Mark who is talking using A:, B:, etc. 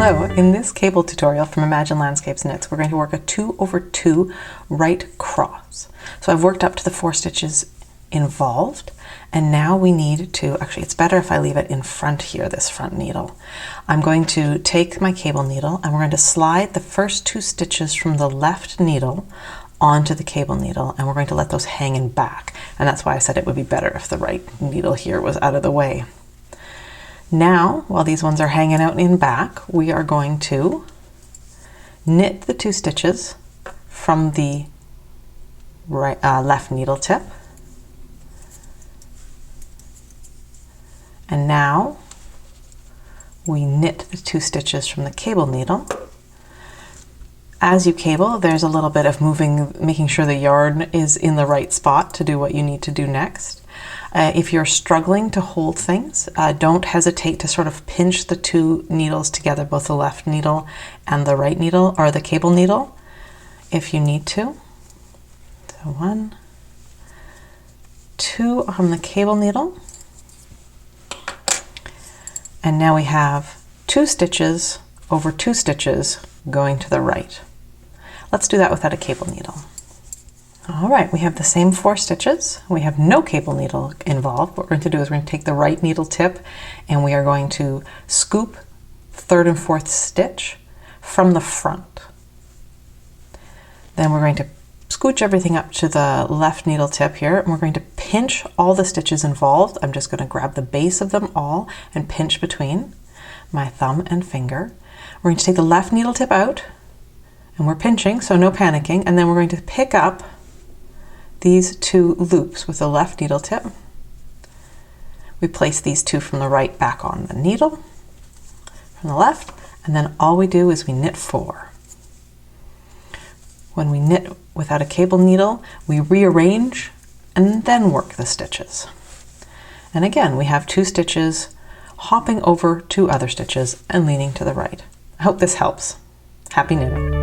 A: Hello, in this cable tutorial from Imagine Landscapes Knits, we're going to work a 2/2 right cross. So I've worked up to the 4 stitches involved, and now we need to, actually it's better if I leave it in front here, this front needle. I'm going to take my cable needle and we're going to slide the first 2 stitches from the left needle onto the cable needle, and we're going to let those hang in back. And that's why I said it would be better if the right needle here was out of the way. Now, while these ones are hanging out in back, we are going to knit the 2 stitches from the left needle tip. And now we knit the 2 stitches from the cable needle. As you cable, there's a little bit of moving, making sure the yarn is in the right spot to do what you need to do next. If you're struggling to hold things, don't hesitate to sort of pinch the 2 needles together, both the left needle and the right needle, or the cable needle, if you need to. So 1, 2 on the cable needle. And now we have 2 stitches over 2 stitches going to the right. Let's do that without a cable needle. All right, we have the same 4 stitches. We have no cable needle involved. What we're going to do is we're going to take the right needle tip and we are going to scoop 3rd and 4th stitch from the front. Then we're going to scooch everything up to the left needle tip here, and we're going to pinch all the stitches involved. I'm just going to grab the base of them all and pinch between my thumb and finger. We're going to take the left needle tip out, and we're pinching, so no panicking, and then we're going to pick up these 2 loops with the left needle tip. We place these 2 from the right back on the needle from the left, and then all we do is we knit 4. When we knit without a cable needle, we rearrange and then work the stitches. And again, we have 2 stitches hopping over 2 other stitches and leaning to the right. I hope this helps. Happy knitting!